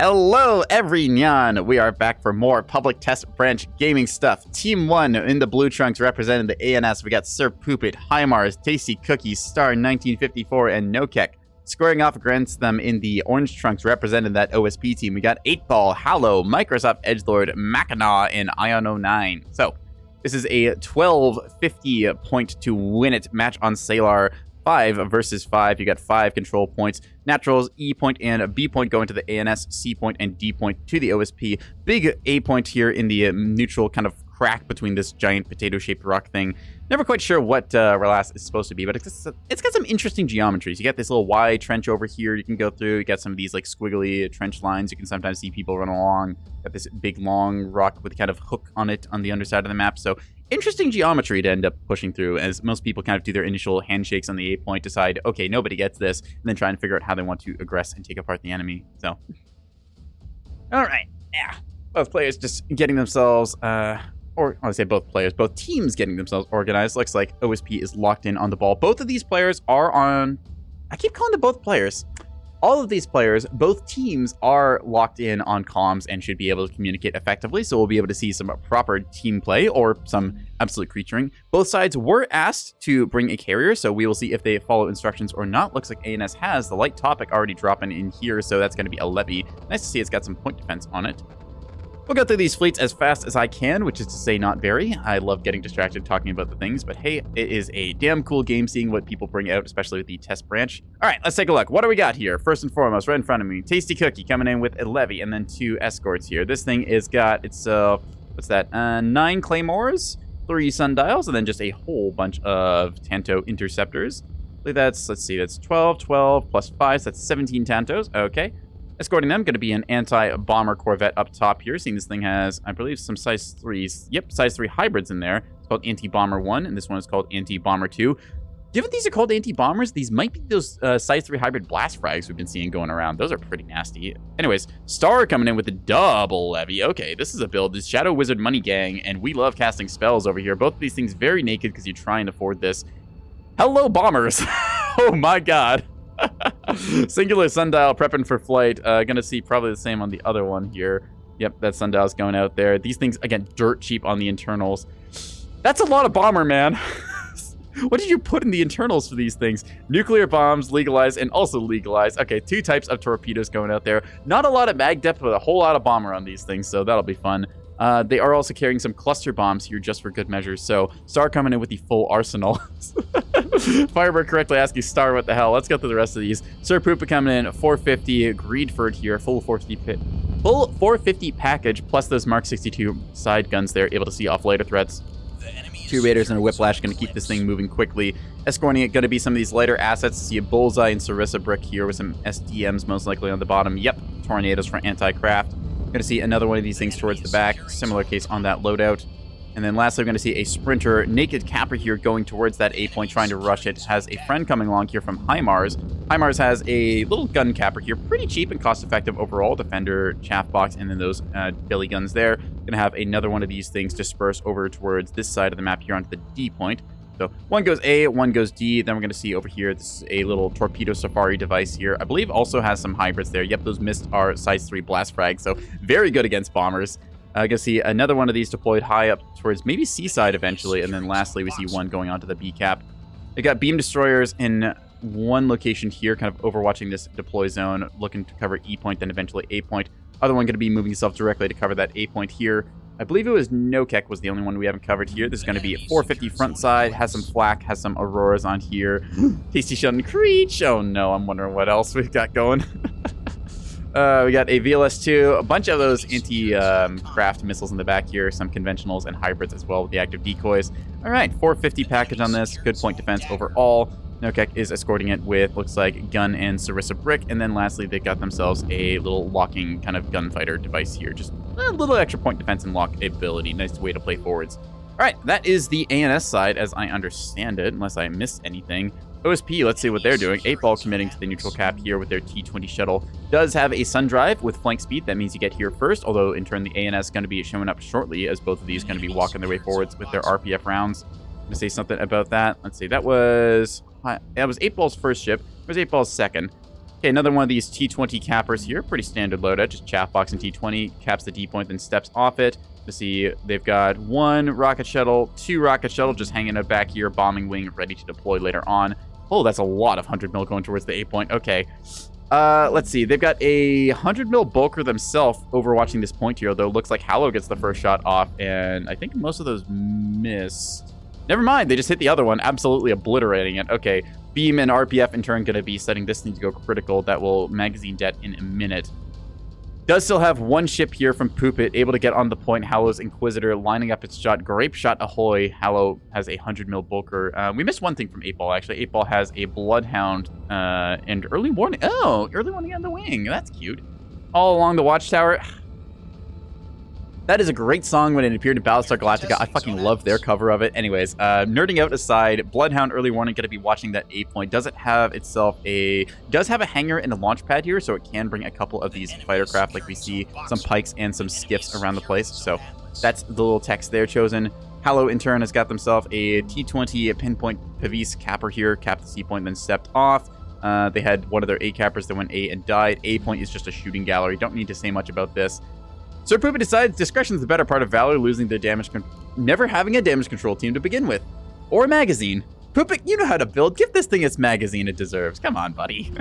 Hello, everyone! We are back for more public test branch gaming stuff. Team 1 in the blue trunks representing the ANS. We got Sir Poopit, Hymars, Tasty Cookies, Star 1954, and Nokek. Squaring off against them in the orange trunks representing that OSP team. We got 8-Ball, Hallow, Microsoft Edgelord, Mackinac, and Ion 09. So, this is a 1250 point to win it match on Salar. 5 versus 5. You got 5 control points. Naturals, E point and B point going to the ANS, C point and D point to the OSP. Big A point here in the neutral kind of crack between this giant potato-shaped rock thing. Never quite sure what Relas is supposed to be, but it's got some interesting geometries. You got this little Y trench over here you can go through. You got some of these like squiggly trench lines. You can sometimes see people run along. Got this big long rock with kind of hook on it on the underside of the map. So interesting geometry to end up pushing through, as most people kind of do their initial handshakes on the A point, decide, okay, nobody gets this, and then try and figure out how they want to aggress and take apart the enemy. So, all right, yeah. Both players just getting themselves, or I would say both players, both teams getting themselves organized. Looks like OSP is locked in on the ball. Both of these players are on, I keep calling them both players. All of these players, both teams are locked in on comms and should be able to communicate effectively, so we'll be able to see some proper team play or some absolute creaturing. Both sides were asked to bring a carrier, so we will see if they follow instructions or not. Looks like ANS has the light topic already dropping in here, so that's going to be a levy. Nice to see it's got some point defense on it. We'll go through these fleets as fast as I can, which is to say not very. I love getting distracted talking about the things, but hey, it is a damn cool game seeing what people bring out, especially with the test branch. All right, let's take a look. What do we got here? First and foremost, right in front of me, Tasty Cookie coming in with a levy and then 2 escorts here. This thing is got its, what's that, 9 claymores, 3 sundials, and then just a whole bunch of Tanto interceptors. I believe that's, let's see, that's 12 plus 5, so that's 17 Tantos. Okay. Escorting them, going to be an anti-bomber corvette up top here. Seeing this thing has, I believe, some size 3s. Yep, size 3 hybrids in there. It's called Anti-Bomber 1, and this one is called Anti-Bomber 2. Given these are called anti-bombers, these might be those size 3 hybrid blast frags we've been seeing going around. Those are pretty nasty. Anyways, Star coming in with a double levy. Okay, this is a build. This Shadow Wizard Money Gang, and we love casting spells over here. Both of these things very naked because you're trying to afford this. Hello, bombers. Oh my god. Singular sundial prepping for flight. Gonna see probably the same on the other one here. Yep, that sundial's going out there. These things, again, dirt cheap on the internals. That's a lot of bomber, man. What did you put in the internals for these things? Nuclear bombs, legalized, and also legalized. Okay, 2 types of torpedoes going out there. Not a lot of mag depth, but a whole lot of bomber on these things, so that'll be fun. They are also carrying some cluster bombs here just for good measure, so Star coming in with the full arsenal. Firebird correctly asking Star what the hell. Let's go through the rest of these. Sir Poopa coming in, 450, Greedford here, full 450 package, plus those Mark 62 side guns there, able to see off later threats. 2 Raiders and a Whiplash going to keep this thing moving quickly. Escorting it, going to be some of these lighter assets. See a Bullseye and Sarissa Brick here with some SDMs most likely on the bottom. Yep, Tornadoes for anti-craft. Going to see another one of these things towards the back. Similar case on that loadout. And then lastly, we're going to see a Sprinter, Naked Capper here going towards that A point, trying to rush it. Has a friend coming along here from Hymars. Hymars has a little gun capper here. Pretty cheap and cost-effective overall. Defender, Chaff Box, and then those Billy guns there. Going to have another one of these things disperse over towards this side of the map here onto the D point. So one goes A, one goes D. Then we're going to see over here, this is a little torpedo safari device here. I believe also has some hybrids there. Yep, those missed are size 3 blast frags, so very good against bombers. I can see another one of these deployed high up towards maybe C-side eventually. And then lastly, we see one going onto the B-cap. They got beam destroyers in one location here, kind of overwatching this deploy zone, looking to cover E point, then eventually A point. Other one going to be moving itself directly to cover that A point here. I believe it was Nokek was the only one we haven't covered here. This is going to be a 450 front side, has some flak, has some Auroras on here. Tasty Sheldon Creech. Oh no, I'm wondering what else we've got going. We got a VLS-2, a bunch of those anti-craft missiles in the back here, some conventionals and hybrids as well with the active decoys. All right, 450 package on this, good point defense overall. Nokek is escorting it with, looks like, gun and Sarissa Brick. And then lastly, they got themselves a little locking kind of gunfighter device here. Just a little extra point defense and lock ability. Nice way to play forwards. All right, that is the ANS side as I understand it, unless I missed anything. OSP, let's see what they're doing. 8-Ball committing to the neutral cap here with their T-20 shuttle. Does have a sun drive with flank speed. That means you get here first, although in turn the ANS is going to be showing up shortly as both of these going to be walking their way forwards with their RPF rounds. I'm going to say something about that. Let's see, that was 8-Ball's first ship. It was 8-Ball's second. Okay, another one of these T20 cappers here. Pretty standard loadout. Just chaff box and T20. Caps the D point, then steps off it. Let's see, they've got 1 rocket shuttle, 2 rocket shuttle just hanging out back here. Bombing wing ready to deploy later on. Oh, that's a lot of 100 mil going towards the 8 point. Okay. Let's see. They've got a 100 mil bulker themselves overwatching this point here, though. Looks like Hallow gets the first shot off, and I think most of those missed. Never mind. They just hit the other one, absolutely obliterating it. Okay. Beam and RPF in turn going to be setting this thing to go critical. That will magazine det in a minute. Does still have 1 ship here from Poopit, able to get on the point. Hallow's Inquisitor lining up its shot. Grape shot ahoy. Hallow has a 100 mil bulker. We missed one thing from 8-Ball, actually. 8-Ball has a Bloodhound and early warning. Oh, early warning on the wing. That's cute. All along the watchtower. That is a great song when it appeared in Battlestar Galactica. I fucking love their cover of it. Anyways, nerding out aside, Bloodhound early warning going to be watching that 8 point. Does have a hangar and a launch pad here, so it can bring a couple of these fighter craft, like we see some pikes and some skiffs around the place. So that's the little text there chosen. Hallow in turn has got themselves a T20 pinpoint Pavis capper here, capped the C point, then stepped off. They had one of their A cappers that went A and died. A point is just a shooting gallery. Don't need to say much about this. Sir Poopy decides discretion is the better part of valor, losing their never having a damage control team to begin with. Or a magazine. Poopy, you know how to build. Give this thing its magazine it deserves. Come on, buddy.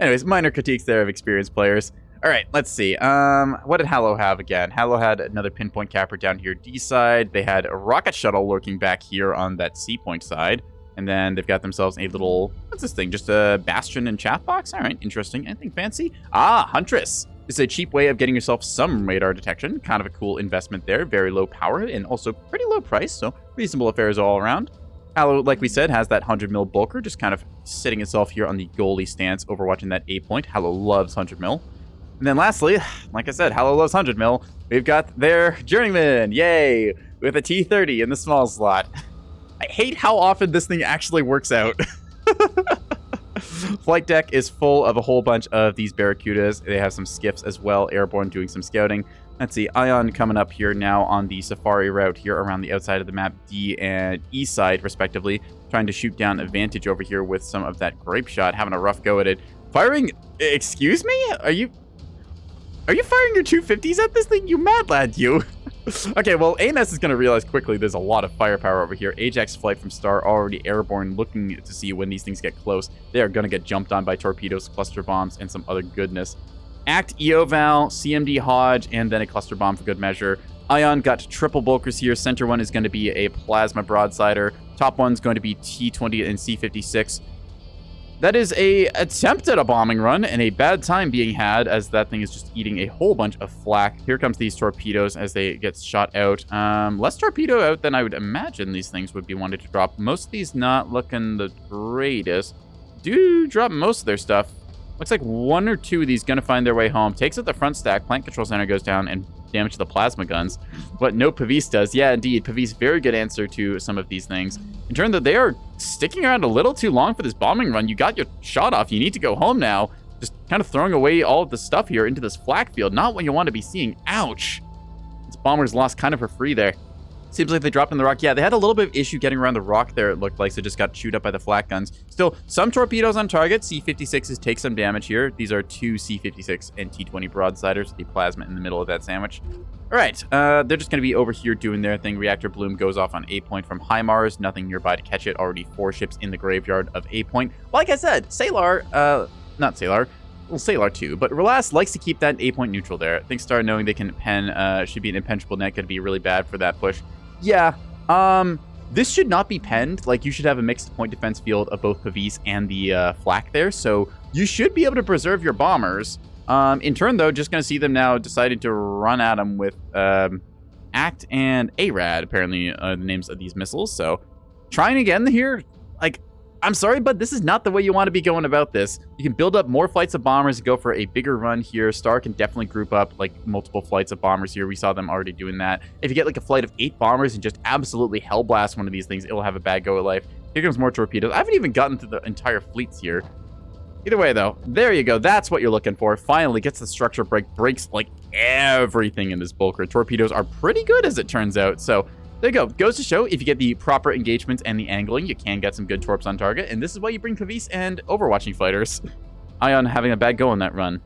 Anyways, minor critiques there of experienced players. All right, let's see. What did Hallow have again? Hallow had another pinpoint capper down here D side. They had a rocket shuttle lurking back here on that C point side. And then they've got themselves a little, what's this thing? Just a bastion and chaff box? All right, interesting. Anything fancy? Ah, Huntress. It's a cheap way of getting yourself some radar detection. Kind of a cool investment there. Very low power and also pretty low price, so reasonable affairs all around. Hallow, like we said, has that 100 mil bulker, just kind of sitting itself here on the goalie stance, overwatching that 8 point. Hallow loves 100 mil. And then lastly, like I said, Hallow loves 100 mil. We've got their journeyman, yay, with a T30 in the small slot. I hate how often this thing actually works out. Flight deck is full of a whole bunch of these Barracudas. They have some skiffs as well, airborne, doing some scouting. Let's see, Ion coming up here now on the Safari route here around the outside of the map, D and E side, respectively, trying to shoot down advantage over here with some of that grape shot, having a rough go at it. Firing, excuse me? Are you firing your 250s at this thing? You mad lad, you. Okay, well, ANS is going to realize quickly there's a lot of firepower over here. Ajax flight from Star already airborne, looking to see when these things get close. They are going to get jumped on by torpedoes, cluster bombs, and some other goodness. Act EOVal, CMD Hodge, and then a cluster bomb for good measure. Ion got triple bulkers here. Center one is going to be a plasma broadsider. Top one's going to be T20 and C56. That is a attempt at a bombing run and a bad time being had as that thing is just eating a whole bunch of flak. Here comes these torpedoes as they get shot out. Less torpedo out than I would imagine these things would be wanted to drop. Most of these not looking the greatest. Do drop most of their stuff. Looks like 1 or 2 of these gonna find their way home. Takes out the front stack. Plant control center goes down and damage to the plasma guns. But no Pavis does. Yeah, indeed. Pavis, very good answer to some of these things. In turn, that they are sticking around a little too long for this bombing run. You got your shot off. You need to go home now. Just kind of throwing away all of the stuff here into this flak field. Not what you want to be seeing. Ouch. This bomber's lost kind of for free there. Seems like they dropped in the rock. Yeah, they had a little bit of issue getting around the rock there, it looked like, so just got chewed up by the flak guns. Still, some torpedoes on target. C56s take some damage here. These are 2 C56 and T20 broadsiders, the plasma in the middle of that sandwich. All right, they're just going to be over here doing their thing. Reactor Bloom goes off on A point from HIMARS. Nothing nearby to catch it. Already 4 ships in the graveyard of A point. Like I said, Salar, not Salar, well, Salar too, but Relas likes to keep that A point neutral there. I think Star knowing they can pen should be an impenetrable net, going to be really bad for that push. Yeah, this should not be penned. Like, you should have a mixed point defense field of both Pavis and the flak there, so you should be able to preserve your bombers. In turn, though, just going to see them now decided to run at them with ACT and ARAD, apparently, the names of these missiles. So, trying again here, like, I'm sorry, but this is not the way you want to be going about this. You can build up more flights of bombers and go for a bigger run here. Star can definitely group up like multiple flights of bombers here. We saw them already doing that. If you get like a flight of 8 bombers and just absolutely hellblast one of these things, it'll have a bad go at life. Here comes more torpedoes. I haven't even gotten to the entire fleets here. Either way, though, there you go. That's what you're looking for. Finally gets the structure break, breaks like everything in this bulker. Torpedoes are pretty good as it turns out. So there you go. Goes to show, if you get the proper engagements and the angling, you can get some good torps on target, and this is why you bring Pavis and Overwatching fighters. Ion having a bad go on that run.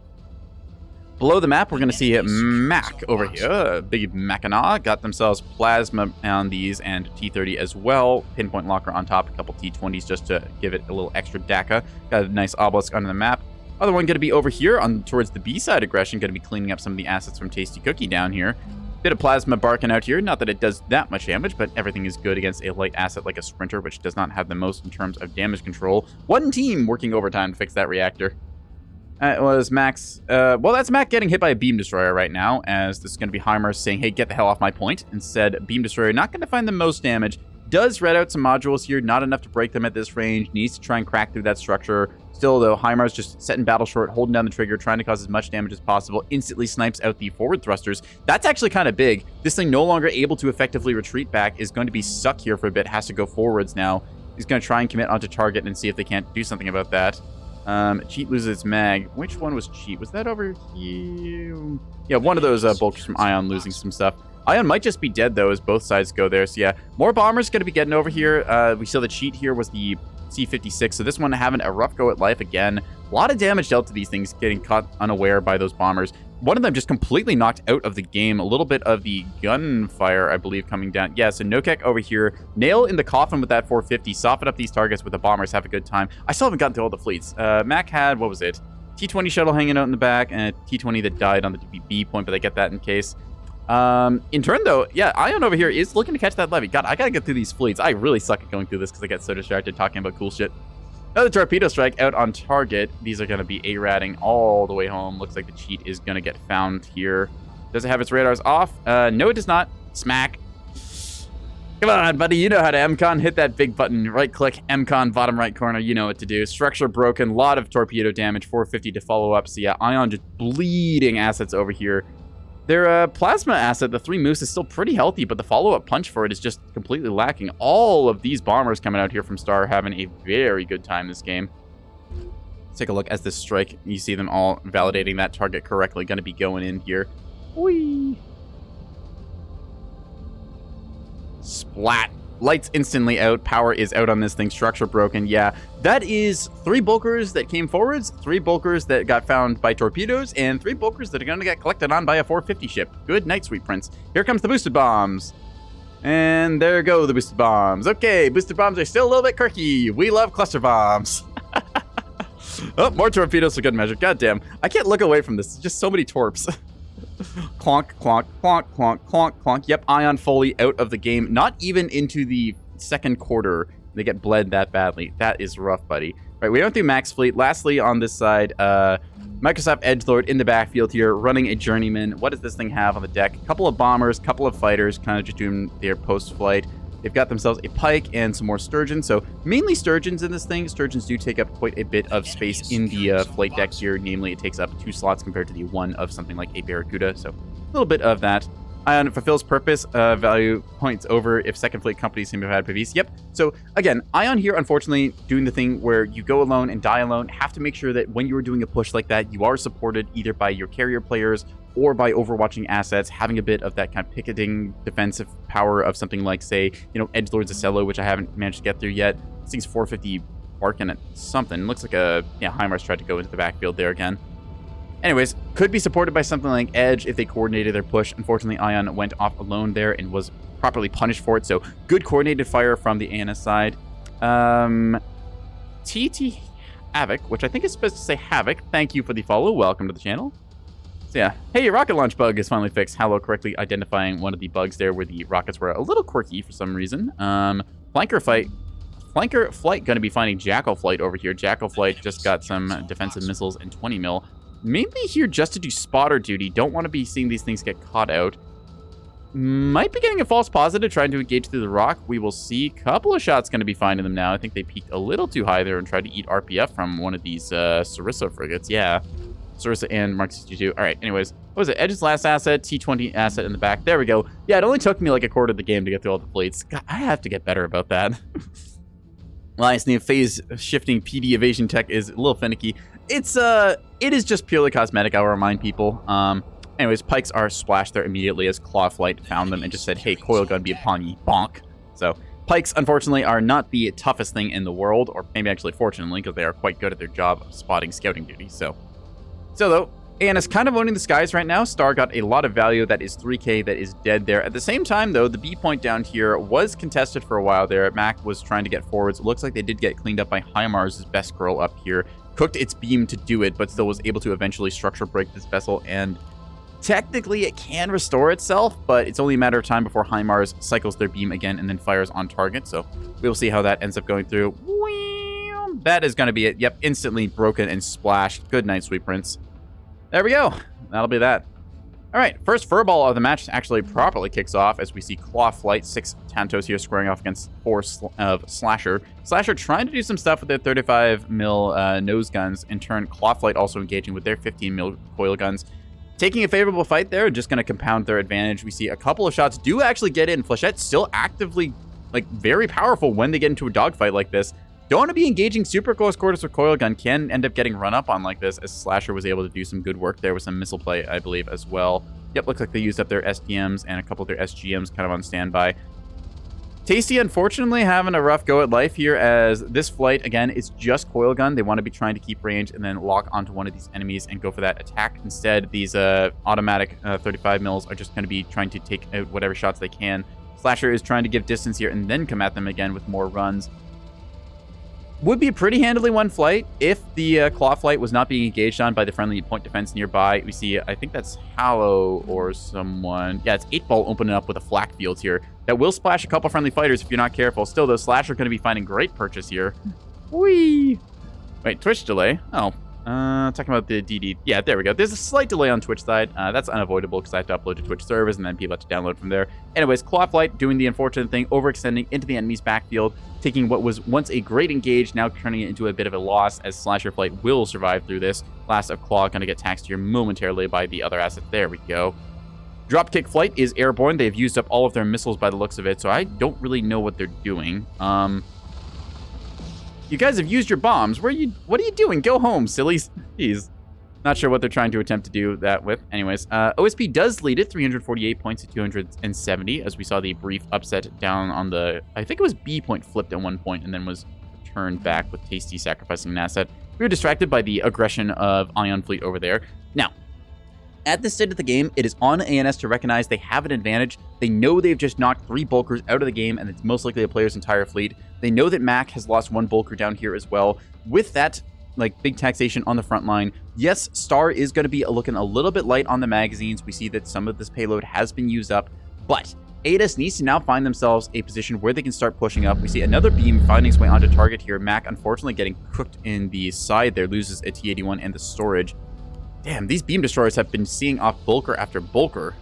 Below the map, we're going to see Mac over here. Big Mackinaw got themselves Plasma on these and T30 as well. Pinpoint Locker on top, a couple T20s just to give it a little extra DACA. Got a nice obelisk under the map. Other one going to be over here on towards the B side aggression, going to be cleaning up some of the assets from Tasty Cookie down here. Bit of Plasma barking out here. Not that it does that much damage, but everything is good against a light asset like a Sprinter, which does not have the most in terms of damage control. One team working overtime to fix that reactor. It was Max. Well, that's Mac getting hit by a Beam Destroyer right now, as this is going to be Heimer saying, hey, get the hell off my point. Instead, Beam Destroyer not going to find the most damage. Does red out some modules here, not enough to break them at this range. Needs to try and crack through that structure. Still, though, Heimer's just setting battle short, holding down the trigger, trying to cause as much damage as possible. Instantly snipes out the forward thrusters. That's actually kind of big. This thing no longer able to effectively retreat back, is going to be stuck here for a bit, has to go forwards now. He's going to try and commit onto target and see if they can't do something about that. Cheat loses its mag. Which one was Cheat? Was that over here? Yeah, one of those bulkers from Ion losing some stuff. Ion might just be dead, though, as both sides go there. So, yeah, more bombers going to be getting over here. We saw the Cheat here was the C-56, so this one having a rough go at life again. A lot of damage dealt to these things, getting caught unaware by those bombers. One of them just completely knocked out of the game. A little bit of the gunfire, I believe, coming down. Yeah, so Nokek over here. Nail in the coffin with that 450. Soften up these targets with the bombers. Have a good time. I still haven't gotten through all the fleets. Mac had, what was it? T-20 shuttle hanging out in the back, and a T-20 that died on the DBB point, but I get that in case. In turn, though, yeah, Ion over here is looking to catch that levy. God, I gotta get through these fleets. I really suck at going through this because I get so distracted talking about cool shit. Another torpedo strike out on target. These are going to be A-ratting all the way home. Looks like the Cheat is going to get found here. Does it have its radars off? No, it does not. Smack. Come on, buddy. You know how to MCON. Hit that big button. Right-click, MCON, bottom right corner. You know what to do. Structure broken. Lot of torpedo damage. 450 to follow up. So, yeah, Ion just bleeding assets over here. Their plasma asset, the 3 Moose, is still pretty healthy, but the follow-up punch for it is just completely lacking. All of these bombers coming out here from Star are having a very good time this game. Let's take a look as this strike. You see them all validating that target correctly. Going to be going in here. Whee! Splat. Lights instantly out. Power is out on this thing. Structure broken. Yeah, that is 3 bulkers that came forwards, 3 bulkers that got found by torpedoes, and 3 bulkers that are going to get collected on by a 450 ship. Good night, sweet prince. Here comes the boosted bombs. And there go the boosted bombs. Okay, boosted bombs are still a little bit quirky. We love cluster bombs. Oh, more torpedoes for good measure. Goddamn. I can't look away from this. Just so many torps. Clonk, clonk, clonk, clonk, clonk, clonk. Yep, Ion fully out of the game. Not even into the second quarter. They get bled that badly. That is rough, buddy. All right, we went through Max Fleet. Lastly, on this side, Microsoft Edgelord in the backfield here, running a Journeyman. What does this thing have on the deck? A couple of bombers, couple of fighters, kind of just doing their post-flight. They've got themselves a Pike and some more Sturgeons. So mainly Sturgeons in this thing. Sturgeons do take up quite a bit of space in the flight deck here. Namely, it takes up 2 slots compared to the 1 of something like a Barracuda. So a little bit of that. Ion fulfills purpose. Value points over if second fleet companies seem to have had Pavis. Yep. So again, Ion here, unfortunately, doing the thing where you go alone and die alone. Have to make sure that when you are doing a push like that, you are supported either by your carrier players or by overwatching assets, having a bit of that kind of picketing defensive power of something like, say, Edgelord's Acello, which I haven't managed to get through yet. This thing's 450 barking at something. Looks like Heimar's tried to go into the backfield there again. Anyways, could be supported by something like Edge if they coordinated their push. Unfortunately, Ion went off alone there and was properly punished for it. So good coordinated fire from the ANS side. TT Havoc, which I think is supposed to say Havoc. Thank you for the follow. Welcome to the channel. So yeah, hey, your rocket launch bug is finally fixed. Hallow correctly identifying one of the bugs there where the rockets were a little quirky for some reason. Flanker Flight going to be finding Jackal Flight over here. Jackal Flight just got some defensive missiles and 20 mil. Mainly here just to do spotter duty. Don't want to be seeing these things get caught out. Might be getting a false positive trying to engage through the rock. We will see. Couple of shots going to be finding them now. I think they peaked a little too high there and tried to eat RPF from one of these Sarissa frigates. Yeah. Sarissa and Mark 62. All right, anyways. What was it? Edge's last asset, T20 asset in the back. There we go. Yeah, it only took me like a quarter of the game to get through all the fleets. God, I have to get better about that. Alliance Neo phase shifting PD evasion tech is a little finicky. It is just purely cosmetic, I'll remind people. Anyways, pikes are splashed there immediately as Clawflight found them and just said, hey, coil gun be upon ye, bonk. So pikes, unfortunately, are not the toughest thing in the world, or maybe actually fortunately, because they are quite good at their job of spotting scouting duty. So though, ANS kind of owning the skies right now. Star got a lot of value. That is 3k that is dead there. At the same time, though, the B point down here was contested for a while there. Mac was trying to get forwards. It looks like they did get cleaned up by HIMARS' best girl up here. Cooked its beam to do it, but still was able to eventually structure break this vessel, and technically it can restore itself, but it's only a matter of time before HIMARS cycles their beam again and then fires on target. So we'll see how that ends up going through. That is going to be it. Yep, instantly broken and splashed. Good night, Sweet Prince. There we go. That'll be that. All right, first Furball of the match actually properly kicks off as we see Clawflight, 6 Tantos here squaring off against 4 of Slasher. Slasher trying to do some stuff with their 35mm nose guns. In turn, Clawflight also engaging with their 15mm coil guns. Taking a favorable fight there, just going to compound their advantage. We see a couple of shots do actually get in. Flechette's still actively, very powerful when they get into a dogfight like this. Don't want to be engaging super close quarters with coil gun. Can end up getting run up on like this, as Slasher was able to do some good work there with some missile play, I believe, as well. Yep, looks like they used up their SDMs and a couple of their SGMs kind of on standby. Tasty, unfortunately, having a rough go at life here, as this flight, again, is just coil gun. They want to be trying to keep range and then lock onto one of these enemies and go for that attack. Instead, these automatic 35 mils are just going to be trying to take out whatever shots they can. Slasher is trying to give distance here and then come at them again with more runs. Would be a pretty handily won flight if the Claw flight was not being engaged on by the friendly point defense nearby. We see, I think that's Hallow or someone. Yeah, it's 8-Ball opening up with a flak field here. That will splash a couple friendly fighters if you're not careful. Still, though, Slasher are going to be finding great purchase here. Whee! Wait, Twitch delay? Oh. Talking about the DD. Yeah, there we go. There's a slight delay on Twitch side. That's unavoidable because I have to upload to Twitch servers and then people have to download from there. Anyways, Clawflight doing the unfortunate thing, overextending into the enemy's backfield, taking what was once a great engage, now turning it into a bit of a loss, as Slasher Flight will survive through this. Last of Claw going to get taxed here momentarily by the other asset. There we go. Dropkick Flight is airborne. They've used up all of their missiles by the looks of it, so I don't really know what they're doing. You guys have used your bombs. What are you doing? Go home, sillies. Jeez. Not sure what they're trying to attempt to do that with. Anyways, OSP does lead it, 348 points to 270, as we saw the brief upset down on the, I think it was B point flipped at one point and then was turned back with Tasty sacrificing an asset. We were distracted by the aggression of Ion Fleet over there. Now, at this state of the game, it is on ANS to recognize they have an advantage. They know they've just knocked 3 bulkers out of the game, and it's most likely a player's entire fleet. They know that Mac has lost 1 bulker down here as well. With that, big taxation on the front line, yes, Star is going to be looking a little bit light on the magazines. We see that some of this payload has been used up, but ANS needs to now find themselves a position where they can start pushing up. We see another beam finding its way onto target here. Mac, unfortunately, getting cooked in the side there, loses a T-81 and the storage. Damn, these beam destroyers have been seeing off bulker after bulker.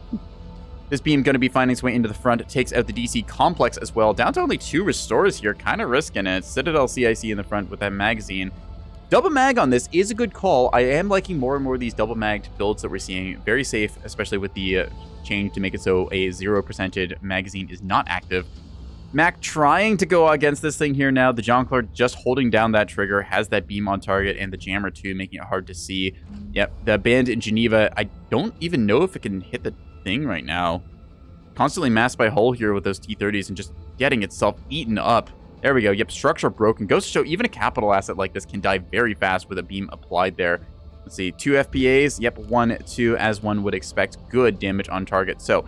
This beam going to be finding its way into the front. It takes out the DC complex as well. Down to only 2 restores here. Kind of risking it. Citadel CIC in the front with that magazine. Double mag on this is a good call. I am liking more and more of these double magged builds that we're seeing. Very safe, especially with the change to make it so a 0% magazine is not active. Mac trying to go against this thing here now. The Jongleur just holding down that trigger, has that beam on target, and the Jammer too, making it hard to see. Yep, the band in Geneva, I don't even know if it can hit the thing right now. Constantly masked by Hull here with those T-30s and just getting itself eaten up. There we go. Yep, structure broken. Goes to show even a capital asset like this can die very fast with a beam applied there. Let's see, 2 FPAs. Yep, 1, 2, as one would expect. Good damage on target. So,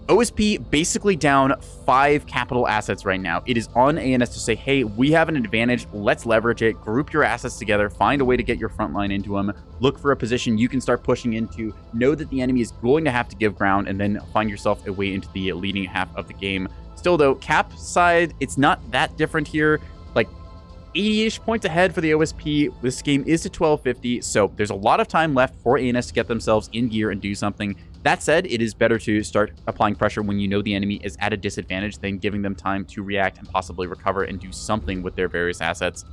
OSP basically down 5 capital assets right now. It is on ANS to say, hey, we have an advantage. Let's leverage it. Group your assets together. Find a way to get your front line into them. Look for a position you can start pushing into. Know that the enemy is going to have to give ground, and then find yourself a way into the leading half of the game. Still, though, cap side, it's not that different here. 80-ish points ahead for the OSP. This game is to 1250, so there's a lot of time left for ANS to get themselves in gear and do something. That said, it is better to start applying pressure when you know the enemy is at a disadvantage than giving them time to react and possibly recover and do something with their various assets.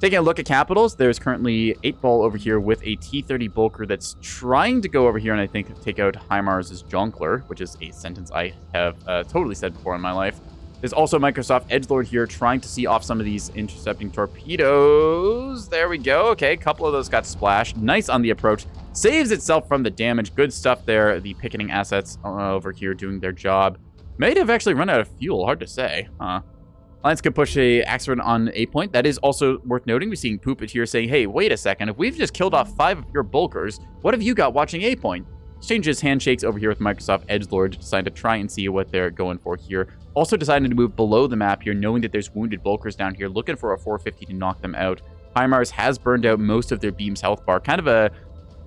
Taking a look at capitals, there's currently 8-Ball over here with a T-30 bulker that's trying to go over here and I think take out HIMARS' Jongleur, which is a sentence I have totally said before in my life. There's also Microsoft Edgelord here trying to see off some of these intercepting torpedoes. There we go. Okay, a couple of those got splashed. Nice on the approach. saves itself from the damage. Good stuff there. The picketing assets over here doing their job. May have actually run out of fuel. Hard to say. Alliance could push a Axeron on a point. That is also worth noting. We're seeing Poop It here saying, hey, wait a second. If we've just killed off 5 of your bulkers, what have you got watching a point? Exchanges handshakes over here with Microsoft Edgelord, decided to try and see what they're going for here. Also decided to move below the map here, knowing that there's wounded bulkers down here, looking for a 450 to knock them out. HIMARS has burned out most of their beam's health bar. Kind of a...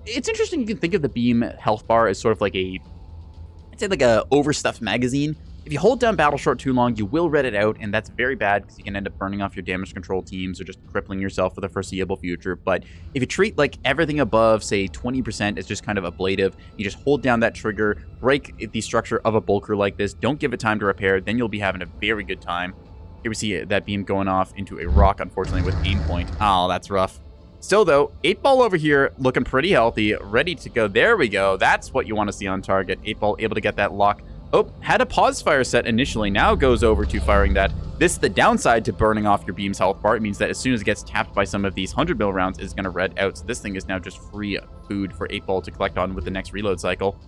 It's interesting you can think of the beam health bar as sort of like a... I'd say like a overstuffed magazine. If you hold down Battle Short too long, you will red it out, and that's very bad because you can end up burning off your damage control teams or just crippling yourself for the foreseeable future. But if you treat like everything above, say 20% as just kind of ablative, you just hold down that trigger, break the structure of a bulker like this, don't give it time to repair, then you'll be having a very good time. Here we see that beam going off into a rock, unfortunately, with aim point. Oh, that's rough. Still, though, 8-Ball over here looking pretty healthy, ready to go. There we go. That's what you want to see on target. 8-Ball able to get that lock. Oh, had a pause fire set initially, now goes over to firing that. This is the downside to burning off your beam's health bar. It means that as soon as it gets tapped by some of these 100 mil rounds, it's going to red out. So this thing is now just free food for 8-Ball to collect on with the next reload cycle.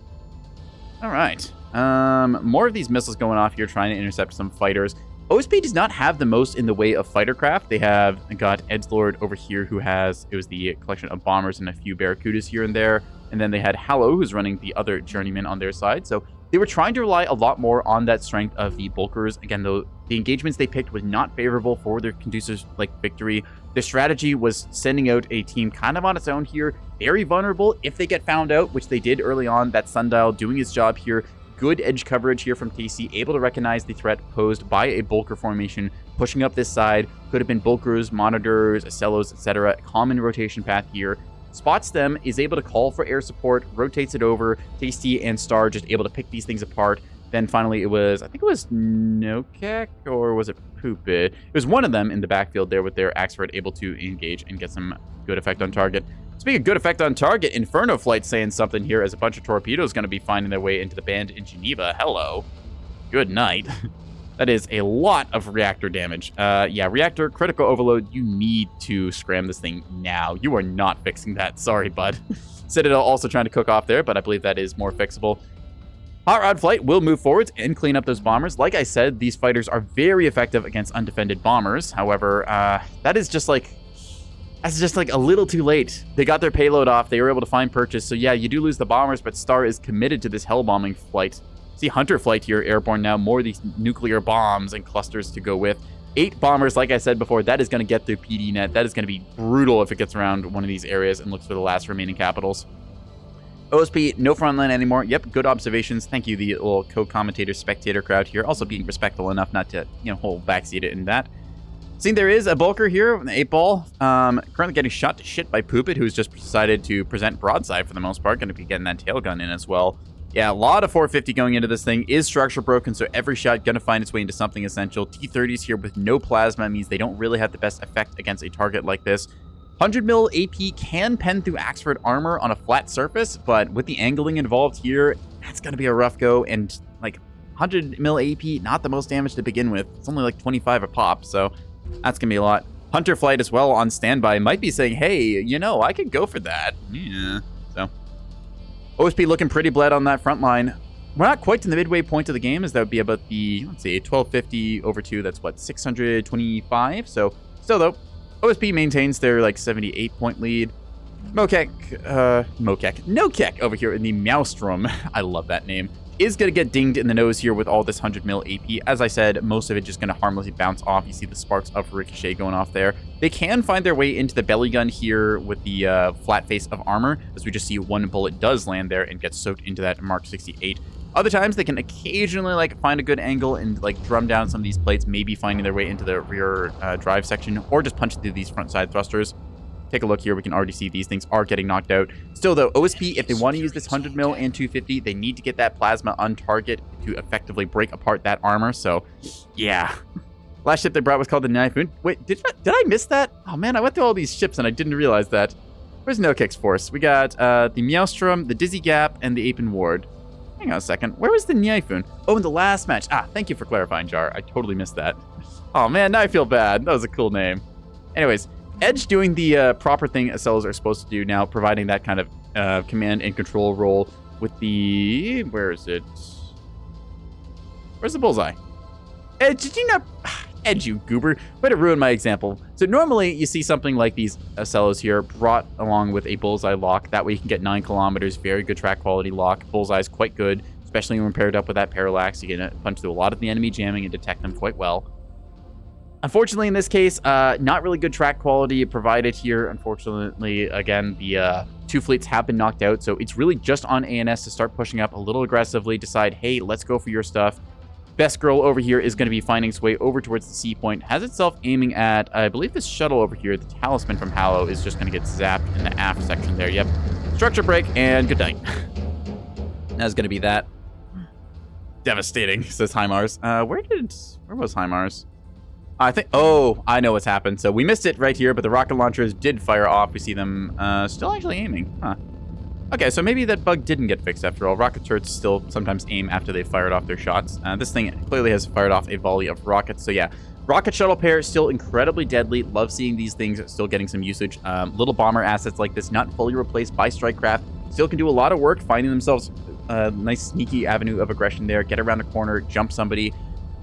All right. More of these missiles going off here, trying to intercept some fighters. OSP does not have the most in the way of fighter craft. They have got Edgelord over here who has, it was the collection of bombers and a few Barracudas here and there. And then they had Hallow, who's running the other journeyman on their side. So they were trying to rely a lot more on that strength of the bulkers. Again, though, the engagements they picked was not favorable for their conducive victory. Their strategy was sending out a team kind of on its own here, very vulnerable if they get found out, which they did early on. That Sundial doing his job here. Good edge coverage here from Casey, able to recognize the threat posed by a bulker formation, pushing up this side. Could have been bulkers, monitors, Acellos, etc. Common rotation path here. Spots them, is able to call for air support, rotates it over. Tasty and Star just able to pick these things apart. Then finally it was, I think it was Nokek, or was it Poop It? It was one of them in the backfield there with their Axeron able to engage and get some good effect on target. Speaking of good effect on target, Inferno Flight saying something here as a bunch of torpedoes going to be finding their way into the band in Geneva. Hello. Good night. That is a lot of reactor damage. Yeah, reactor, critical overload. You need to scram this thing now. You are not fixing that. Sorry, bud. Citadel also trying to cook off there, but I believe that is more fixable. Hot Rod Flight will move forwards and clean up those bombers. Like I said, these fighters are very effective against undefended bombers. However, that's just like a little too late. They got their payload off. They were able to find purchase. So yeah, you do lose the bombers, but Star is committed to this hell bombing flight. See Hunter Flight here, airborne now. More of these nuclear bombs and clusters to go with. 8 bombers, like I said before, that is going to get through PD net. That is going to be brutal if it gets around one of these areas and looks for the last remaining capitals. OSP, no front line anymore. Yep, good observations. Thank you, the little co-commentator spectator crowd here. Also being respectful enough not to, whole backseat it in that. Seeing there is a bulker here, an 8-Ball, currently getting shot to shit by Poop It, who's just decided to present broadside for the most part. Going to be getting that tail gun in as well. Yeah, a lot of 450 going into this thing. Is structure broken, so every shot going to find its way into something essential. T-30s here with no plasma means they don't really have the best effect against a target like this. 100 mil AP can pen through Axford armor on a flat surface, but with the angling involved here, that's going to be a rough go. And like 100 mil AP, not the most damage to begin with. It's only like 25 a pop, so that's going to be a lot. Hunter Flight as well on standby might be saying, hey, I could go for that. Yeah, so OSP looking pretty bled on that front line. We're not quite to the midway point of the game, as that would be about the, let's see, 1250 over 2. That's what, 625? So still though, OSP maintains their like 78-point lead. Nokek over here in the Maelstrom. I love that name. Is going to get dinged in the nose here with all this 100 mil AP. As I said, most of it just going to harmlessly bounce off. You see the sparks of Ricochet going off there. They can find their way into the belly gun here with the flat face of armor, as we just see one bullet does land there and gets soaked into that Mark 68. Other times, they can occasionally find a good angle and drum down some of these plates, maybe finding their way into the rear drive section, or just punch through these front side thrusters. Take a look here. We can already see these things are getting knocked out. Still, though, OSP, if they want to use this 100 mil and 250, they need to get that plasma on target to effectively break apart that armor. So, yeah. Last ship they brought was called the Typhoon. Wait, did I miss that? Oh, man, I went through all these ships and I didn't realize that. Where's Nokek's force? We got the Maelstrom, the Dizzy Gap, and the Ape and Ward. Hang on a second. Where was the Typhoon? Oh, in the last match. Ah, thank you for clarifying, Jar. I totally missed that. Oh, man, now I feel bad. That was a cool name. Anyways, Edge doing the proper thing Acellos are supposed to do now, providing that kind of command and control role with the... Where is it? Where's the bullseye? Did you not... Edge, you goober. Way to ruin my example. So normally you see something like these cellos here brought along with a bullseye lock. That way you can get 9 kilometers. Very good track quality lock. Bullseye is quite good, especially when paired up with that parallax. You can punch through a lot of the enemy jamming and detect them quite well. Unfortunately, in this case, not really good track quality provided here. Unfortunately, again, the 2 fleets have been knocked out, so it's really just on ANS to start pushing up a little aggressively, decide, hey, let's go for your stuff. Best Girl over here is going to be finding its way over towards the C point, has itself aiming at, I believe this shuttle over here, the Talisman from Hallow, is just going to get zapped in the aft section there. Yep. Structure break, and good night. That's going to be that. Devastating, says HIMARS. Where was HIMARS? I think, oh, I know what's happened. So we missed it right here, but the rocket launchers did fire off. We see them still actually aiming. Huh. Okay, so maybe that bug didn't get fixed after all. Rocket turrets still sometimes aim after they fired off their shots. This thing clearly has fired off a volley of rockets. So yeah, rocket shuttle pair still incredibly deadly. Love seeing these things still getting some usage. Little bomber assets like this, not fully replaced by strike craft, still can do a lot of work, finding themselves a nice sneaky avenue of aggression there. Get around a corner, jump somebody.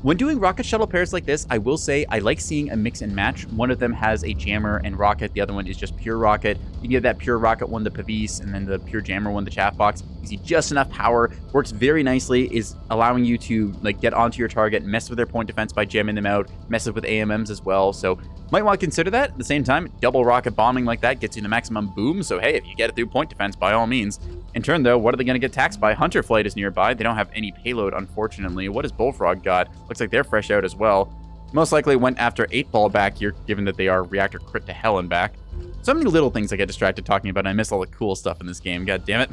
When doing rocket shuttle pairs like this, I will say I like seeing a mix and match. One of them has a jammer and rocket. The other one is just pure rocket. You can give that pure rocket one the Pavis, and then the pure jammer one the chaff box. Gives you just enough power. Works very nicely. Is allowing you to like get onto your target, mess with their point defense by jamming them out, messes with AMMs as well. So might want to consider that. At the same time, double rocket bombing like that gets you the maximum boom. So hey, if you get it through point defense, by all means. In turn, though, what are they going to get taxed by? Hunter Flight is nearby. They don't have any payload, unfortunately. What has Bullfrog got? Looks like they're fresh out as well. Most likely went after 8-Ball back here, given that they are reactor crit to hell and back. So many little things I get distracted talking about, and I miss all the cool stuff in this game. God damn it.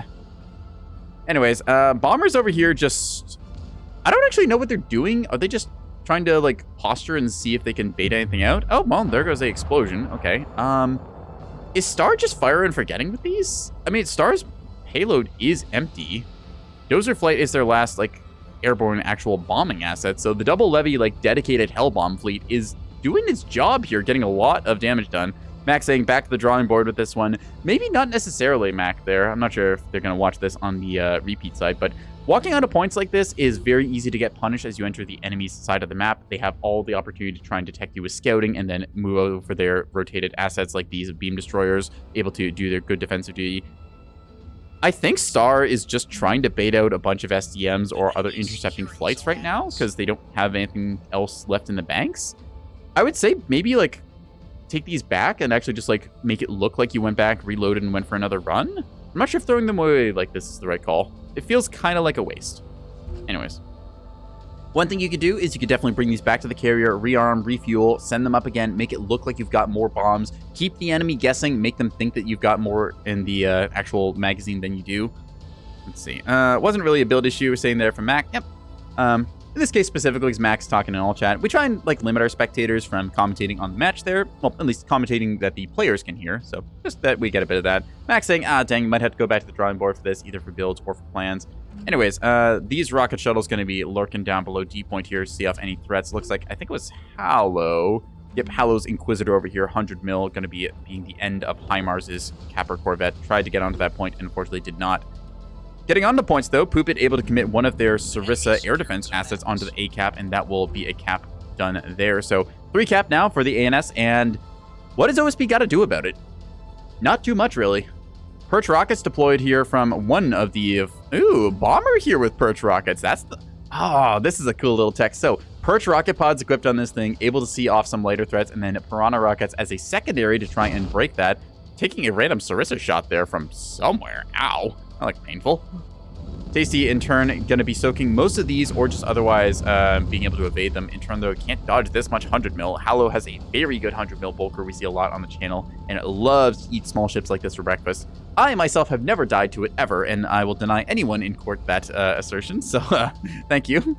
Anyways, bombers over here just... I don't actually know what they're doing. Are they just trying to, like, posture and see if they can bait anything out? Oh, well, there goes the explosion. Okay. Is Star just fire and forgetting with these? I mean, Star's payload is empty. Dozer Flight is their last, like, airborne actual bombing asset. So the double levy, like, dedicated Hellbomb fleet is doing its job here, getting a lot of damage done. Mac saying back to the drawing board with this one. Maybe not necessarily Mac there. I'm not sure if they're going to watch this on the repeat side, but walking onto points like this is very easy to get punished as you enter the enemy's side of the map. They have all the opportunity to try and detect you with scouting and then move over their rotated assets like these beam destroyers, able to do their good defensive duty. I think Star is just trying to bait out a bunch of SDMs or other intercepting flights right now because they don't have anything else left in the banks. I would say maybe, like, take these back and actually just, like, make it look like you went back, reloaded, and went for another run. I'm not sure if throwing them away like this is the right call. It feels kind of like a waste. Anyways. One thing you could do is you could definitely bring these back to the carrier, rearm, refuel, send them up again, make it look like you've got more bombs, keep the enemy guessing, make them think that you've got more in the actual magazine than you do. Let's see. Wasn't really a build issue, we're saying there from Mac. Yep. In this case specifically, because Mac's talking in all chat, we try and like limit our spectators from commentating on the match there. Well, at least commentating that the players can hear. So just that we get a bit of that. Mac saying, dang, might have to go back to the drawing board for this, either for builds or for plans. Anyways, these rocket shuttles going to be lurking down below D point here to see off any threats. Looks like, I think it was Hallow. Yep, Hallow's Inquisitor over here, 100 mil, going to be being the end of HIMARS' Capper Corvette. Tried to get onto that point and unfortunately did not. Getting on the points, though, Poopit able to commit one of their Sarissa air defense assets onto the A cap, and that will be a cap done there. So 3 cap now for the ANS, and what does OSP got to do about it? Not too much, really. Perch rockets deployed here from one of the... Ooh, bomber here with perch rockets. That's the... Oh, this is a cool little tech. So perch rocket pods equipped on this thing, able to see off some lighter threats, and then piranha rockets as a secondary to try and break that. Taking a random Sarissa shot there from somewhere. Ow. I like painful. Tasty, in turn, going to be soaking most of these or just otherwise being able to evade them. In turn, though, can't dodge this much 100 mil. Hallow has a very good 100 mil bulker. We see a lot on the channel, and it loves to eat small ships like this for breakfast. I, myself, have never died to it ever, and I will deny anyone in court that assertion, so thank you.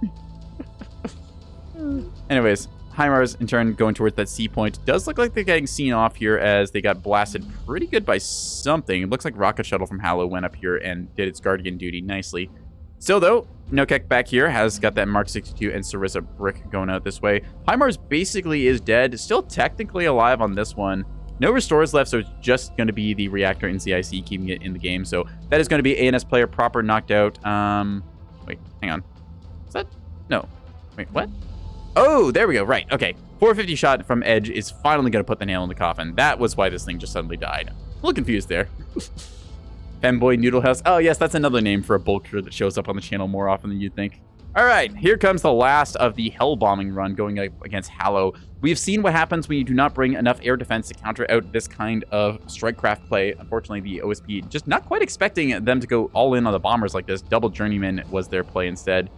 Anyways, HIMARS, in turn, going towards that C point. Does look like they're getting seen off here as they got blasted pretty good by something. It looks like Rocket Shuttle from Hallow went up here and did its Guardian duty nicely. Still, though, Nokek back here has got that Mark 62 and Sarissa brick going out this way. HIMARS basically is dead. Still technically alive on this one. No restores left, so it's just going to be the reactor in CIC keeping it in the game. So that is going to be ANS player proper knocked out. Wait, hang on. Is that? No. Wait, what? Oh, there we go. Right. Okay. 450 shot from Edge is finally going to put the nail in the coffin. That was why this thing just suddenly died. A little confused there. Femboy Noodle House. Oh, yes, that's another name for a bulker that shows up on the channel more often than you'd think. All right, here comes the last of the hell bombing run going up against Hallow. We've seen what happens when you do not bring enough air defense to counter out this kind of strikecraft play. Unfortunately, the OSP just not quite expecting them to go all in on the bombers like this. Double Journeyman was their play instead.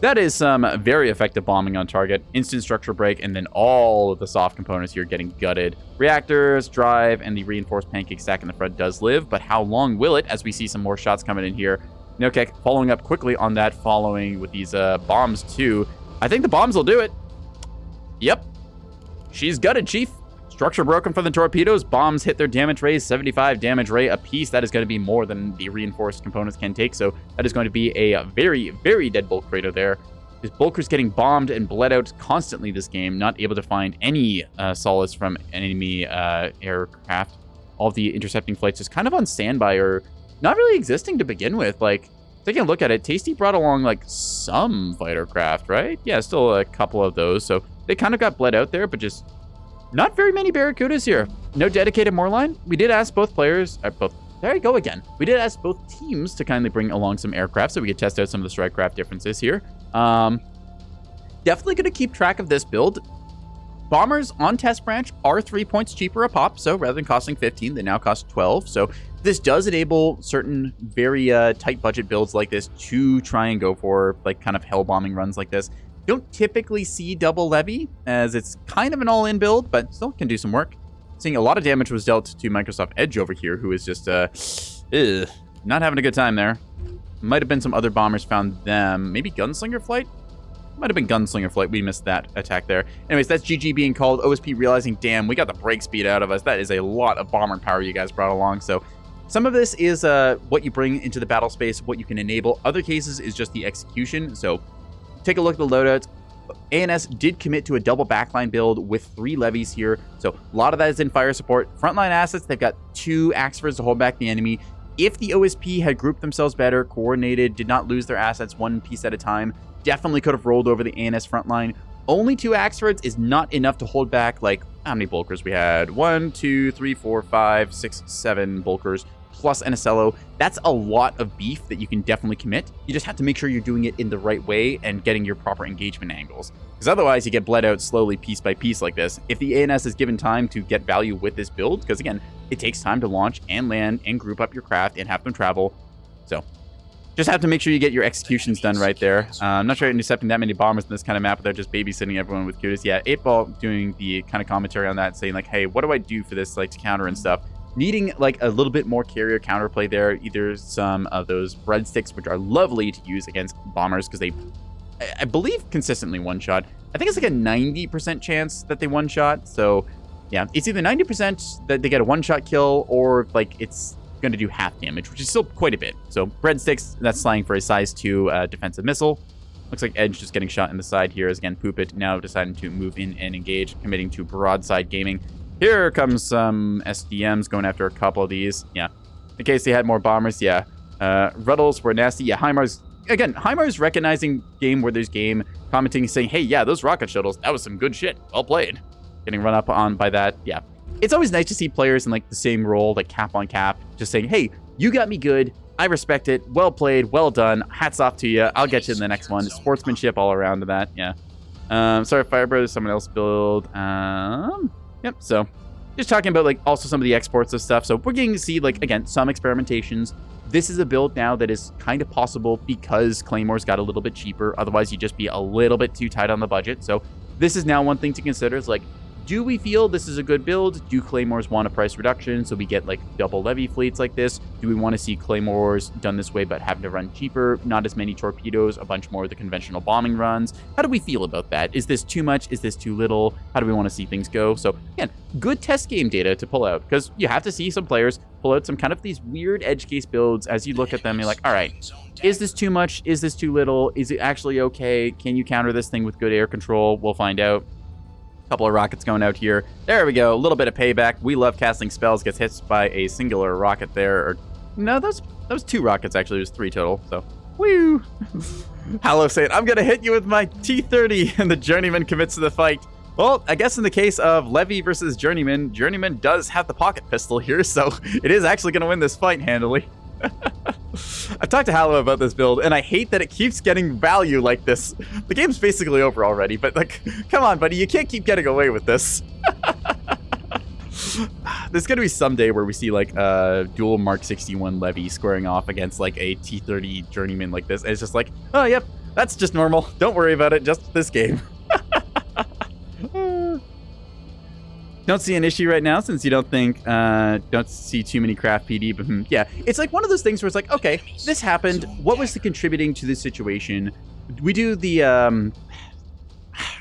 That is some very effective bombing on target. Instant structure break, and then all of the soft components here getting gutted. Reactors, drive, and the reinforced pancake stack in the front does live, but how long will it as we see some more shots coming in here? Nokek following up quickly on that, following with these bombs too. I think the bombs will do it. Yep. She's gutted, Chief. Structure broken from the torpedoes. Bombs hit their damage rays, 75 damage ray apiece. That is going to be more than the reinforced components can take. So that is going to be a very, very dead bulk crater there. This bulker's getting bombed and bled out constantly this game. Not able to find any solace from enemy aircraft. All of the intercepting flights just kind of on standby or not really existing to begin with. Like, taking a look at it, Tasty brought along like some fighter craft, right? Yeah, still a couple of those. So they kind of got bled out there, but just not very many Barracudas here. No dedicated Moorline. We did ask both players, there you go again. We did ask both teams to kindly bring along some aircraft so we could test out some of the strike craft differences here. Definitely going to keep track of this build. Bombers on Test Branch are 3 points cheaper a pop, so rather than costing 15, they now cost 12. So this does enable certain very tight budget builds like this to try and go for like kind of hell bombing runs like this. Don't typically see double levy, as it's kind of an all-in build, but still can do some work. Seeing a lot of damage was dealt to Microsoft Edge over here, who is just not having a good time there. Might have been some other bombers found them. Maybe Gunslinger Flight? Might have been Gunslinger Flight. We missed that attack there. Anyways, that's GG being called. OSP realizing, damn, we got the break speed out of us. That is a lot of bomber power you guys brought along. So some of this is what you bring into the battle space, what you can enable. Other cases is just the execution. So take a look at the loadouts. ANS did commit to a double backline build with 3 levies here. So a lot of that is in fire support. Frontline assets, they've got 2 Axfords to hold back the enemy. If the OSP had grouped themselves better, coordinated, did not lose their assets one piece at a time, definitely could have rolled over the ANS frontline. Only 2 Axfords is not enough to hold back, like, how many bulkers we had? 1, 2, 3, 4, 5, 6, 7 bulkers. Plus an Acello. That's a lot of beef that you can definitely commit. You just have to make sure you're doing it in the right way and getting your proper engagement angles. Because otherwise you get bled out slowly piece by piece like this. If the ANS is given time to get value with this build, because again, it takes time to launch and land and group up your craft and have them travel. So just have to make sure you get your executions done right there. I'm not sure intercepting that many bombers in this kind of map without just babysitting everyone with Kudos. Yeah, 8Ball doing the kind of commentary on that, saying like, hey, what do I do for this, like, to counter and stuff? Needing like a little bit more carrier counterplay there, either some of those breadsticks, which are lovely to use against bombers because they, I believe, consistently one-shot. I think it's like a 90% chance that they one-shot. So yeah, it's either 90% that they get a one-shot kill or like it's going to do half damage, which is still quite a bit. So breadsticks, that's slang for a size 2 defensive missile. Looks like Edge just getting shot in the side here as again Poopit now deciding to move in and engage, committing to broadside gaming. Here comes some SDMs going after a couple of these. Yeah. In case they had more bombers, yeah. Ruddles were nasty. Yeah, Heimar's recognizing game where there's game, commenting, saying, hey, yeah, those rocket shuttles, that was some good shit. Well played. Getting run up on by that. Yeah. It's always nice to see players in like the same role, like cap on cap, just saying, hey, you got me good. I respect it. Well played. Well done. Hats off to you. I'll get you in the next one. Sportsmanship all around to that. Yeah. Sorry, Firebird, someone else build. Yep, so just talking about like also some of the exports of stuff. So we're getting to see like, again, some experimentations. This is a build now that is kind of possible because Claymores got a little bit cheaper. Otherwise, you'd just be a little bit too tight on the budget. So this is now one thing to consider is like, do we feel this is a good build? Do Claymores want a price reduction so we get like double levy fleets like this? Do we want to see Claymores done this way but having to run cheaper, not as many torpedoes, a bunch more of the conventional bombing runs? How do we feel about that? Is this too much? Is this too little? How do we want to see things go? So again, good test game data to pull out because you have to see some players pull out some kind of these weird edge case builds. As you look at them, you're like, all right, is this too much? Is this too little? Is it actually okay? Can you counter this thing with good air control? We'll find out. Couple of rockets going out here. There we go. A little bit of payback. We love casting spells. Gets hit by a singular rocket there. Or no, that was 2 rockets actually. It was 3 total. So, woo! Hallow saying, I'm gonna hit you with my T30, and the Journeyman commits to the fight. Well, I guess in the case of Levy versus Journeyman, Journeyman does have the pocket pistol here, so it is actually gonna win this fight handily. I've talked to Hallow about this build, and I hate that it keeps getting value like this. The game's basically over already, but like, come on, buddy, you can't keep getting away with this. There's gonna be some day where we see like a dual Mark 61 Levy squaring off against like a T30 Journeyman like this, and it's just like, oh, yep, that's just normal. Don't worry about it, just this game. Don't see an issue right now since you don't see too many craft PD, but yeah, it's like one of those things where it's like, okay, this happened. What was the contributing to this situation? We do the,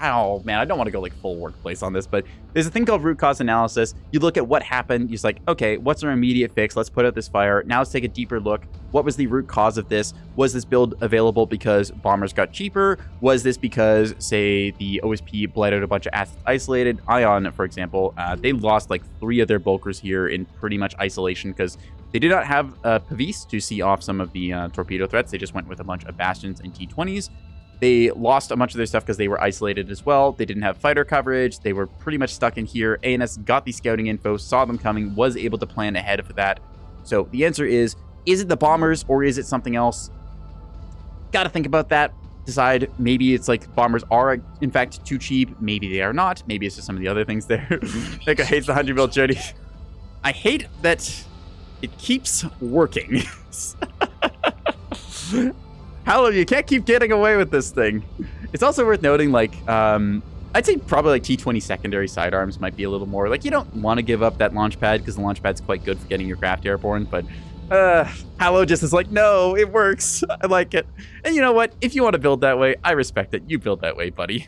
oh man, I don't want to go like full workplace on this, but there's a thing called root cause analysis. You look at what happened. You're just like, okay, what's our immediate fix? Let's put out this fire. Now let's take a deeper look. What was the root cause of this? Was this build available because bombers got cheaper? Was this because, say, the OSP bled out a bunch of assets isolated? Ion, for example, they lost like 3 of their bulkers here in pretty much isolation because they did not have Pavis to see off some of the torpedo threats. They just went with a bunch of Bastions and T20s. They lost a bunch of their stuff because they were isolated as well. They didn't have fighter coverage. They were pretty much stuck in here. ANS got the scouting info, saw them coming, was able to plan ahead for that. So the answer is it the bombers or is it something else? Got to think about that. Decide maybe it's like bombers are in fact too cheap. Maybe they are not. Maybe it's just some of the other things there. Neko hates the 100 mil Jody. I hate that it keeps working. Hallow, you can't keep getting away with this thing. It's also worth noting, like, I'd say probably like T20 secondary sidearms might be a little more, like, you don't want to give up that launch pad because the launch pad's quite good for getting your craft airborne, but Hallow just is like, no, it works. I like it. And you know what? If you want to build that way, I respect it. You build that way, buddy.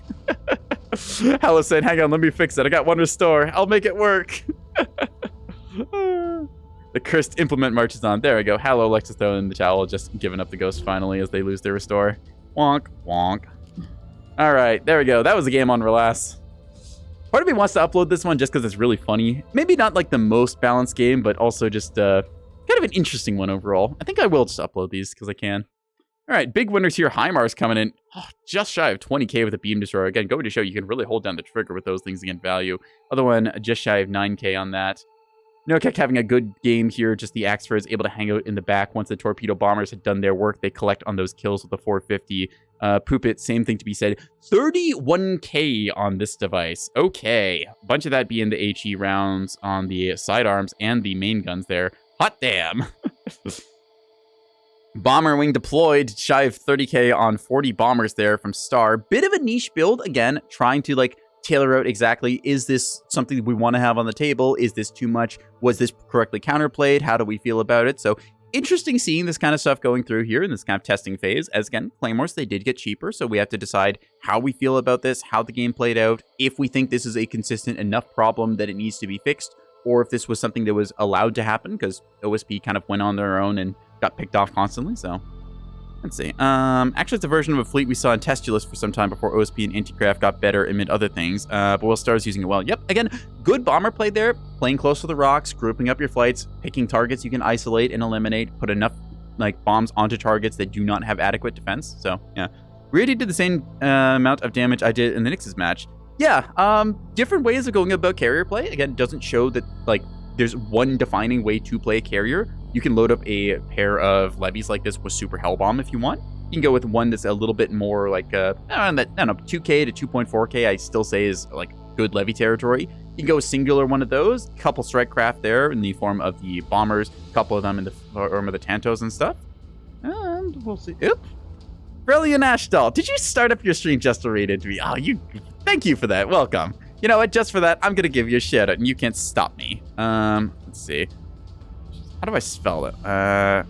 Hallow said, hang on, let me fix it. I got one restore. I'll make it work. The cursed implement marches on. There we go. Hallow, Lexus Stone, and the towel just giving up the ghost finally as they lose their restore. Wonk, wonk. All right, there we go. That was a game on Relax. Part of me wants to upload this one just because it's really funny. Maybe not like the most balanced game, but also just kind of an interesting one overall. I think I will just upload these because I can. All right, big winners here. HIMARS coming in just shy of 20k with a beam destroyer. Again, going to show you can really hold down the trigger with those things to get value. Other one, just shy of 9k on that. Nokek having a good game here. Just the Axfer is able to hang out in the back. Once the torpedo bombers had done their work, they collect on those kills with the 450. Poopit, same thing to be said. 31k on this device. Okay. A bunch of that being the HE rounds on the sidearms and the main guns there. Hot damn. Bomber wing deployed. Shy of 30k on 40 bombers there from Star. Bit of a niche build. Again, trying to like tailor out exactly, is this something we want to have on the table? Is this too much? Was this correctly counterplayed? How do we feel about it? So interesting seeing this kind of stuff going through here in this kind of testing phase. As again, Claymores, they did get cheaper, so we have to decide how we feel about this, how the game played out, if we think this is a consistent enough problem that it needs to be fixed, or if this was something that was allowed to happen because OSP kind of went on their own and got picked off constantly. So let's see. Actually, it's a version of a fleet we saw in Testulus for some time before OSP and Anticraft got better amid other things. But Will Star's using it well. Yep, again, good bomber play there. Playing close to the rocks, grouping up your flights, picking targets you can isolate and eliminate, put enough like bombs onto targets that do not have adequate defense. So, yeah. We already did the same amount of damage I did in the Nix's match. Yeah, different ways of going about carrier play. Again, doesn't show that, like, there's one defining way to play a carrier. You can load up a pair of levies like this with Super Hellbomb if you want. You can go with one that's a little bit more like, I don't know, 2k to 2.4k I still say is like good levy territory. You can go with singular one of those, couple strike craft there in the form of the bombers, a couple of them in the form of the Tantos and stuff. And we'll see. Oop. Brilliant Ashdoll, did you start up your stream just to read into me? Oh, thank you for that. Welcome. You know what? Just for that, I'm going to give you a shout out and you can't stop me. Let's see. How do I spell it? At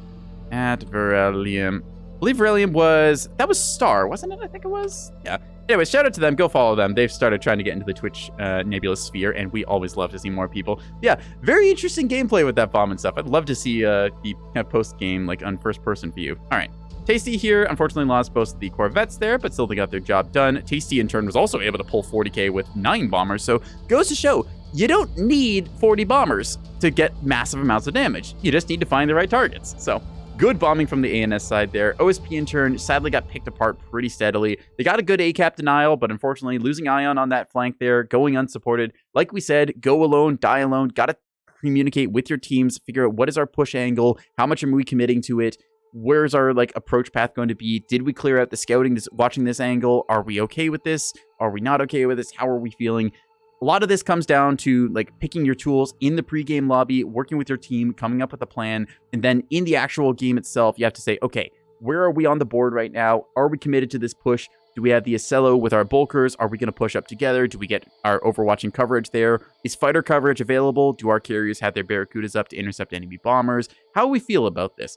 Verelium. I believe Verelium was... That was Star, wasn't it? I think it was. Yeah. Anyways, shout out to them. Go follow them. They've started trying to get into the Twitch Nebulous sphere, and we always love to see more people. Yeah, very interesting gameplay with that bomb and stuff. I'd love to see the kind of post-game, like, on first person view. All right. Tasty here, unfortunately lost both the Corvettes there, but still they got their job done. Tasty, in turn, was also able to pull 40k with 9 bombers, so goes to show, you don't need 40 bombers to get massive amounts of damage. You just need to find the right targets. So good bombing from the ANS side there. OSP in turn sadly got picked apart pretty steadily. They got a good ACAP denial, but unfortunately losing Ion on that flank there, going unsupported. Like we said, go alone, die alone. Got to communicate with your teams, figure out what is our push angle, how much are we committing to it, where's our like approach path going to be, did we clear out the scouting, watching this angle, are we okay with this, are we not okay with this, how are we feeling? A lot of this comes down to like picking your tools in the pregame lobby, working with your team, coming up with a plan, and then in the actual game itself, you have to say, okay, where are we on the board right now? Are we committed to this push? Do we have the Acello with our bulkers? Are we going to push up together? Do we get our overwatching coverage there? Is fighter coverage available? Do our carriers have their Barracudas up to intercept enemy bombers? How do we feel about this?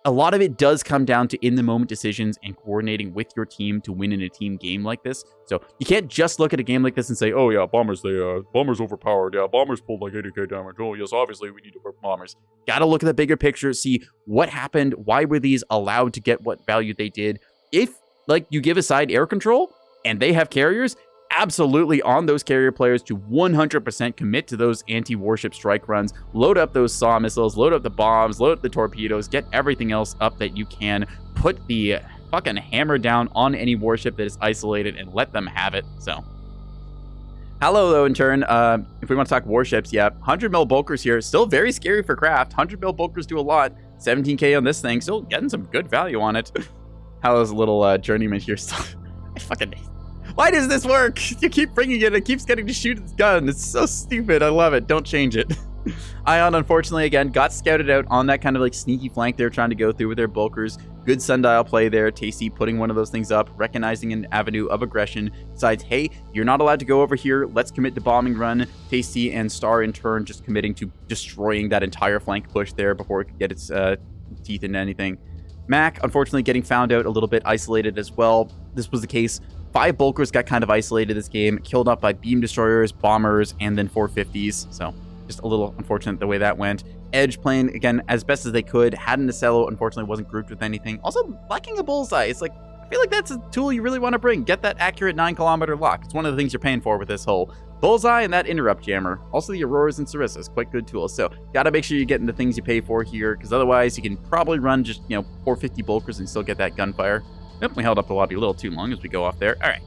A lot of it does come down to in-the-moment decisions and coordinating with your team to win in a team game like this. So you can't just look at a game like this and say, oh yeah, bombers, bombers overpowered. Yeah, bombers pulled like 80k damage. Oh yes, obviously we need to work bombers. Got to look at the bigger picture, see what happened, why were these allowed to get what value they did. If like you give a side air control and they have carriers, absolutely on those carrier players to 100% commit to those anti-warship strike runs, load up those SAW missiles, load up the bombs, load up the torpedoes, get everything else up that you can, put the fucking hammer down on any warship that is isolated and let them have it. So Hello, though, in turn, if we want to talk warships, yeah, 100 mil bulkers here, still very scary for craft. 100 mil bulkers do a lot. 17k on this thing, still getting some good value on it. Hallow's little journeyman here still. I fucking Why does this work? You keep bringing it, it keeps getting to shoot its gun. It's so stupid. I love it. Don't change it. Ion, unfortunately, again, got scouted out on that kind of like sneaky flank they're trying to go through with their bulkers. Good sundial play there. Tasty putting one of those things up, recognizing an avenue of aggression. Decides, hey, you're not allowed to go over here. Let's commit to bombing run. Tasty and Star, in turn, just committing to destroying that entire flank push there before it could get its teeth into anything. Mac, unfortunately, getting found out a little bit isolated as well. This was the case. 5 bulkers got kind of isolated this game, killed off by beam destroyers, bombers, and then 450s. So just a little unfortunate the way that went. Edge playing, again, as best as they could. Had an Acello, unfortunately wasn't grouped with anything. Also, lacking a bullseye. It's like, I feel like that's a tool you really want to bring. Get that accurate 9-kilometer lock. It's one of the things you're paying for with this whole bullseye and that interrupt jammer. Also, the Auroras and Sarissas, quite good tools. So, gotta make sure you're getting the things you pay for here, because otherwise you can probably run just, 450 bulkers and still get that gunfire. Yep, we held up the lobby a little too long as we go off there. All right.